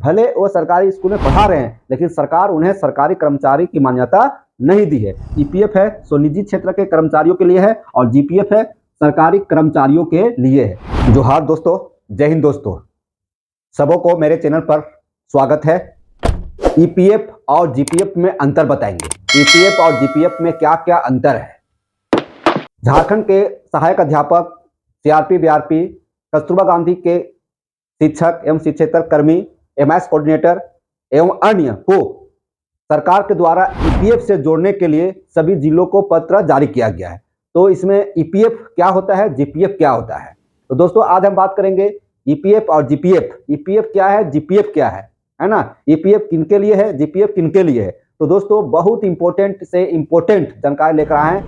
भले वो सरकारी स्कूल में पढ़ा रहे हैं, लेकिन सरकार उन्हें सरकारी कर्मचारी की मान्यता नहीं दी है। ईपीएफ है सो निजी क्षेत्र के कर्मचारियों के लिए है और जीपीएफ है सरकारी कर्मचारियों के लिए है। जोहार दोस्तों, जय हिंद दोस्तों, सबों को मेरे चैनल पर स्वागत है। ईपीएफ और जीपीएफ में अंतर बताएंगे। ईपीएफ और जीपीएफ में क्या क्या अंतर है। झारखंड के सहायक अध्यापक, सीआरपी, बीआरपी, कस्तूरबा गांधी के शिक्षक एवं शिक्षेतर कर्मी, एमएस कोऑर्डिनेटर एवं अन्य को सरकार के द्वारा ईपीएफ से जोड़ने के लिए सभी जिलों को पत्र जारी किया गया है। तो इसमें ईपीएफ क्या होता है, जीपीएफ क्या होता है। तो दोस्तों आज हम बात करेंगे ईपीएफ और जीपीएफ। ईपीएफ क्या है, जीपीएफ क्या है ना। ईपीएफ किनके लिए है, जीपीएफ किनके लिए है। तो दोस्तों बहुत इंपॉर्टेंट से इंपॉर्टेंट जानकारी लेकर आए हैं।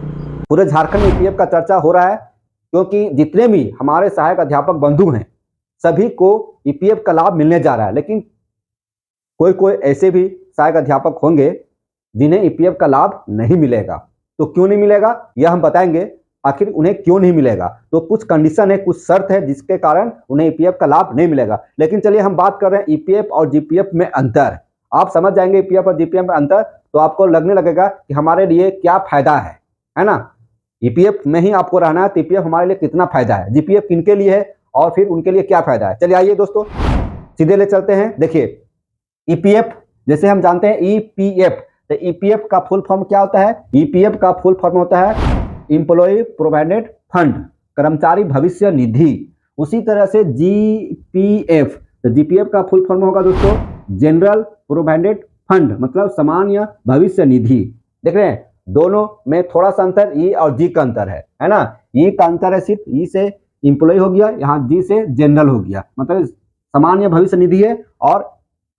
पूरे झारखंड में ईपीएफ का चर्चा हो रहा है क्योंकि जितने भी हमारे सहायक अध्यापक बंधु हैं सभी को ईपीएफ का लाभ मिलने जा रहा है। लेकिन कोई ऐसे भी सहायक अध्यापक होंगे जिन्हें ईपीएफ का लाभ नहीं मिलेगा। तो क्यों नहीं मिलेगा यह हम बताएंगे, आखिर उन्हें क्यों नहीं मिलेगा। तो कुछ कंडीशन है, कुछ शर्त है जिसके कारण उन्हें ईपीएफ का लाभ नहीं मिलेगा। लेकिन चलिए हम बात कर रहे हैं ईपीएफ और जीपीएफ में अंतर। आप समझ जाएंगे ईपीएफ और जीपीएफ में अंतर, तो आपको लगने लगेगा कि हमारे लिए क्या फायदा है ना। ईपीएफ में ही आपको रहना है तो ईपीएफ हमारे लिए कितना फायदा है, जीपीएफ किनके लिए है और फिर उनके लिए क्या फायदा है। चलिए आइए दोस्तों सीधे ले चलते हैं। देखिए ईपीएफ जैसे हम जानते हैं ईपीएफ, तो ईपीएफ का फुल फॉर्म क्या होता है। ईपीएफ का फुल फॉर्म होता है एम्प्लॉय प्रोविडेंट फंड, कर्मचारी भविष्य निधि। उसी तरह से जीपीएफ, तो जीपीएफ का फुल फॉर्म होगा दोस्तों जनरल प्रोविडेंट फंड, मतलब सामान्य भविष्य निधि। देख रहे हैं दोनों में थोड़ा सा अंतर, ई और जी का अंतर है ना। ई का अंतर है सिर्फ ई से एम्प्लॉय हो गया, यहाँ जी से जनरल हो गया, मतलब सामान्य भविष्य निधि है और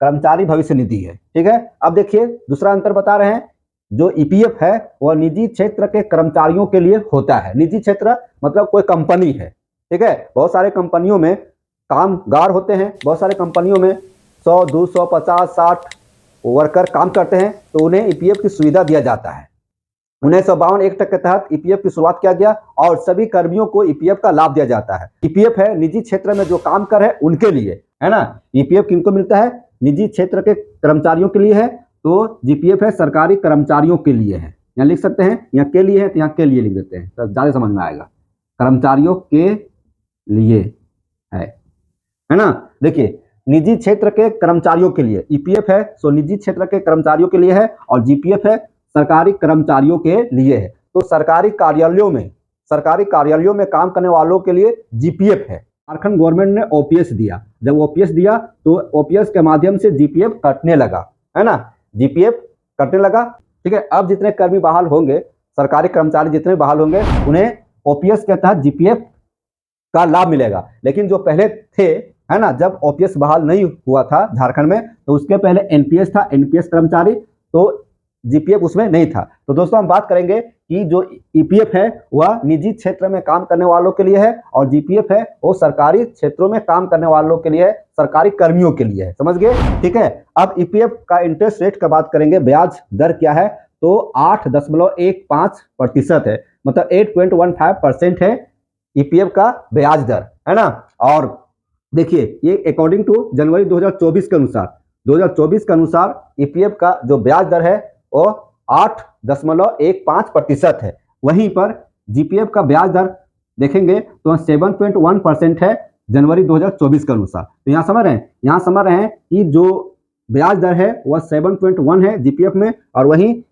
कर्मचारी भविष्य निधि है। ठीक है, अब देखिए दूसरा अंतर बता रहे हैं। जो ईपीएफ है वह निजी क्षेत्र के कर्मचारियों के लिए होता है। निजी क्षेत्र मतलब कोई कंपनी है, ठीक है। बहुत सारे कंपनियों में कामगार होते हैं, बहुत सारे कंपनियों में 100, 200, 50, 60 वर्कर काम करते हैं, तो उन्हें ईपीएफ की सुविधा दिया जाता है। 1952 एक्ट के तहत ईपीएफ की शुरुआत किया गया और सभी कर्मियों को ईपीएफ का लाभ दिया जाता है। ईपीएफ है निजी क्षेत्र में जो काम कर है उनके लिए, है ना। ईपीएफ किनको मिलता है, निजी क्षेत्र के कर्मचारियों के लिए है। तो जीपीएफ है सरकारी कर्मचारियों के लिए है। यहाँ लिख सकते हैं, यहाँ के लिए है तो यहाँ के लिए लिख देते हैं तो ज्यादा समझ में आएगा। कर्मचारियों के लिए है ना। देखिए निजी क्षेत्र के कर्मचारियों के लिए ईपीएफ है सो निजी क्षेत्र के कर्मचारियों के लिए है और जीपीएफ है सरकारी कर्मचारियों के लिए है। तो सरकारी कार्यालयों में काम करने वालों के लिए जीपीएफ है। झारखंड गवर्नमेंट ने ओपीएस दिया, जब ओपीएस दिया तो ओपीएस के माध्यम से जीपीएफ कटने लगा, है ना। जीपीएफ कटने लगा, ठीक है। अब जितने कर्मी बहाल होंगे, सरकारी कर्मचारी जितने बहाल होंगे, उन्हें ओपीएस के तहत जीपीएफ का लाभ मिलेगा। लेकिन जो पहले थे, है ना, जब ओपीएस बहाल नहीं हुआ था झारखंड में, तो उसके पहले एनपीएस था, एनपीएस कर्मचारी, तो जीपीएफ उसमें नहीं था। तो दोस्तों हम बात करेंगे कि जो ईपीएफ है वह निजी क्षेत्र में काम करने वालों के लिए है और जीपीएफ है वो सरकारी क्षेत्रों में काम करने वालों के लिए है, सरकारी कर्मियों के लिए है। समझ गए, ठीक है। अब ईपीएफ का इंटरेस्ट रेट का बात करेंगे, ब्याज दर क्या है। तो 8.15% है, मतलब 8.15% है ईपीएफ का ब्याज दर, है ना। और देखिए ये अकॉर्डिंग टू जनवरी 2024 के अनुसार, 2024 के अनुसार ईपीएफ का जो ब्याज दर है वो 8.15% है। वहीं पर जीपीएफ का ब्याज दर देखेंगे तो 7.1% है जनवरी 2024 के अनुसार। तो यहाँ समझ रहे हैं कि जो ब्याज दर है वह 7.1 है जीपीएफ में और वहीं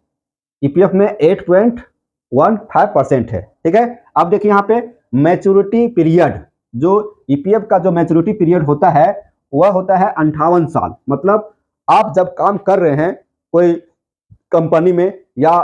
ईपीएफ में 8.15% है, ठीक है। अब देखिए यहाँ पे मैच्योरिटी पीरियड, जो ईपीएफ का जो मैच्योरिटी पीरियड होता है वह होता है 58 साल। मतलब आप जब काम कर रहे हैं कोई कंपनी में या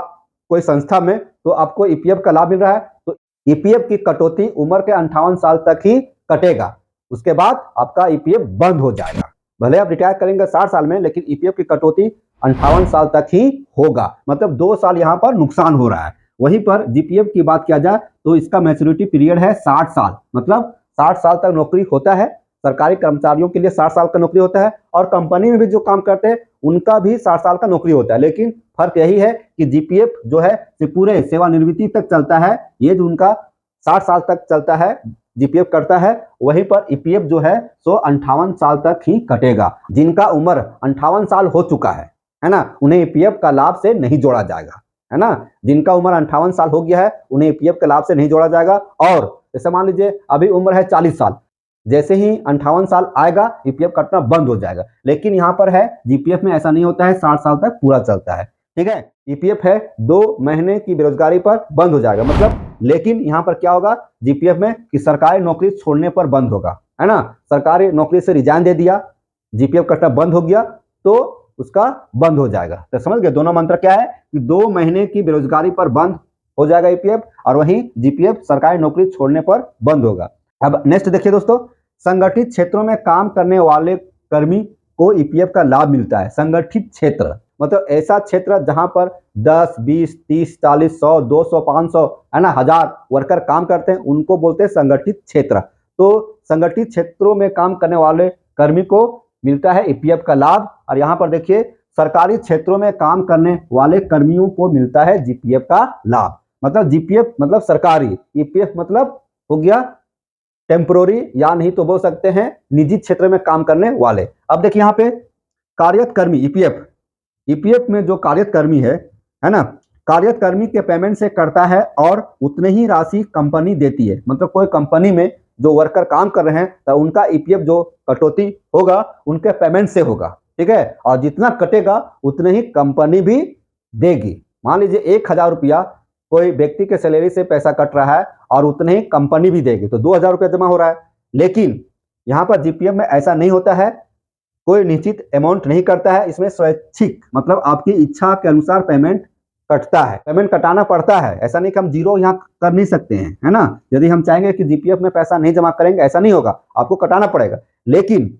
कोई संस्था में तो आपको ईपीएफ का लाभ मिल रहा है, तो ईपीएफ की कटौती उम्र के 58 साल तक ही कटेगा। उसके बाद आपका ईपीएफ बंद हो जाएगा। भले आप रिटायर करेंगे 60 साल में, लेकिन ईपीएफ की कटौती 58 साल तक ही होगा। मतलब 2 साल यहाँ पर नुकसान हो रहा है। वहीं पर जीपीएफ की बात किया जाए तो इसका मैच्योरिटी पीरियड है 60 साल, मतलब 60 साल तक नौकरी होता है। सरकारी कर्मचारियों के लिए 60 साल का नौकरी होता है और कंपनी में भी जो काम करते हैं उनका भी 60 साल का नौकरी होता है। लेकिन फर्क यही है कि जीपीएफ जो है पूरे सेवानिवृत्ति तक चलता है, ये जो उनका 60 साल तक चलता है जीपीएफ कटता है वहीं पर ईपीएफ जो है सो 58 साल तक ही कटेगा। जिनका उम्र 58 साल हो चुका है ना, उन्हें ईपीएफ का लाभ से नहीं जोड़ा जाएगा, है ना। जिनका उम्र 58 साल हो गया है उन्हें ईपीएफ के लाभ से नहीं जोड़ा जाएगा। और जैसे मान लीजिए अभी उम्र है 40 साल, जैसे ही 58 साल आएगा ईपीएफ कटना बंद हो जाएगा। लेकिन यहाँ पर है जीपीएफ में ऐसा नहीं होता है, 60 साल तक पूरा चलता है, ठीक है। ईपीएफ है 2 महीने की बेरोजगारी पर बंद हो जाएगा, मतलब लेकिन यहाँ पर क्या होगा जीपीएफ में कि सरकारी नौकरी छोड़ने पर बंद होगा, है ना। सरकारी नौकरी से रिजाइन दे दिया, जीपीएफ कटना बंद हो गया तो उसका बंद हो जाएगा। तो समझ गए दोनों मंत्र क्या है कि 2 महीने की बेरोजगारी पर बंद हो जाएगा ईपीएफ और वहीं जीपीएफ सरकारी नौकरी छोड़ने पर बंद होगा। अब नेक्स्ट देखिए दोस्तों, संगठित क्षेत्रों में काम करने वाले कर्मी को ईपीएफ का लाभ मिलता है। संगठित क्षेत्र मतलब ऐसा क्षेत्र जहां पर 10, 20, 30, 40, 100, 200, 500 है ना 1000 वर्कर काम करते हैं, उनको बोलते हैं संगठित क्षेत्र। तो संगठित क्षेत्रों में काम करने वाले कर्मी को मिलता है ईपीएफ का लाभ। और यहाँ पर देखिए सरकारी क्षेत्रों में काम करने वाले कर्मियों को मिलता है जीपीएफ का लाभ। मतलब जीपीएफ मतलब सरकारी, ईपीएफ मतलब हो गया टेम्पोररी या नहीं तो बोल सकते हैं निजी क्षेत्र में काम करने वाले। अब देखिए यहाँ पे कार्यरत कर्मी ईपीएफ में जो कार्यरत कर्मी है ना, कार्यरत कर्मी के पेमेंट से करता है और उतनी ही राशि कंपनी देती है। मतलब कोई कंपनी में जो वर्कर काम कर रहे हैं तो उनका ईपीएफ जो कटौती होगा उनके पेमेंट से होगा, ठीक है। और जितना कटेगा उतने ही कंपनी भी देगी। मान लीजिए 1000 रुपया कोई व्यक्ति के सैलरी से पैसा कट रहा है और उतने ही कंपनी भी देगी, तो 2000 रुपया जमा हो रहा है। लेकिन यहाँ पर जीपीएफ में ऐसा नहीं होता है, कोई निश्चित अमाउंट नहीं करता है, इसमें स्वैच्छिक मतलब आपकी इच्छा के अनुसार पेमेंट कटता है, पेमेंट कटाना पड़ता है। ऐसा नहीं कि हम जीरो यहाँ कर नहीं सकते हैं, है ना। यदि हम चाहेंगे कि जीपीएफ में पैसा नहीं जमा करेंगे, ऐसा नहीं होगा, आपको कटाना पड़ेगा। लेकिन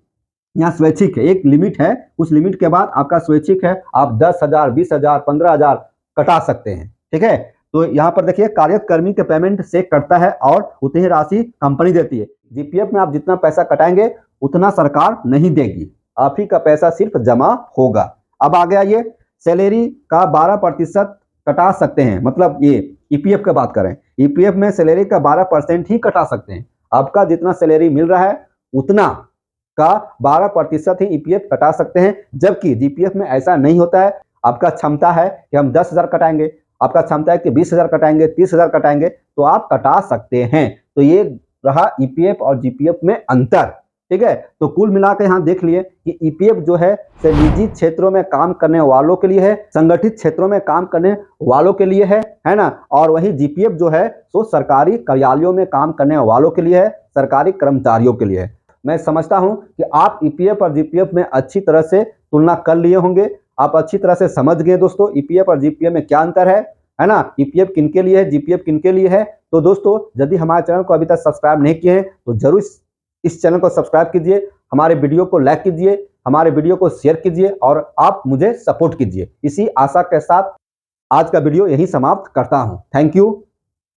यहाँ स्वैच्छिक है, एक लिमिट है, उस लिमिट के बाद आपका स्वैच्छिक है, आप 10,000, 20,000, 15,000 कटा सकते हैं, ठीक है। तो यहाँ पर देखिए कार्यरत कर्मी के पेमेंट से कटता है और उतनी राशि कंपनी देती है। जीपीएफ में आप जितना पैसा कटाएंगे उतना सरकार नहीं देगी, आप ही का पैसा सिर्फ जमा होगा। अब आ गया ये सैलरी का 12% कटा सकते हैं। मतलब ये ईपीएफ की बात करें, ईपीएफ में सैलरी का 12% ही कटा सकते हैं। आपका जितना सैलरी मिल रहा है उतना का 12% ही ईपीएफ कटा सकते हैं, जबकि जीपीएफ में ऐसा नहीं होता है। आपका क्षमता है कि हम 10,000 कटाएंगे, आपका क्षमता है कि 20,000 कटाएंगे, 30,000 कटाएंगे, तो आप कटा सकते हैं। तो ये रहा ईपीएफ और जीपीएफ में अंतर, ठीक है। तो कुल मिलाकर यहाँ देख लिए कि ईपीएफ जो है निजी क्षेत्रों में काम करने वालों के लिए है, संगठित क्षेत्रों में काम करने वालों के लिए है ना। और वही जीपीएफ जो है तो सरकारी कार्यालयों में काम करने वालों के लिए है, सरकारी कर्मचारियों के लिए है। मैं समझता हूं कि आप ईपीएफ और जीपीएफ में अच्छी तरह से तुलना कर लिए होंगे, आप अच्छी तरह से समझ गए दोस्तों ईपीएफ और जीपीएफ में क्या अंतर है ना। ईपीएफ किनके लिए है, जीपीएफ किनके लिए है। तो दोस्तों यदि हमारे चैनल को अभी तक सब्सक्राइब नहीं किए हैं तो जरूर इस चैनल को सब्सक्राइब कीजिए, हमारे वीडियो को लाइक कीजिए, हमारे वीडियो को शेयर कीजिए और आप मुझे सपोर्ट कीजिए। इसी आशा के साथ आज का वीडियो यहीं समाप्त करता हूं। Thank you.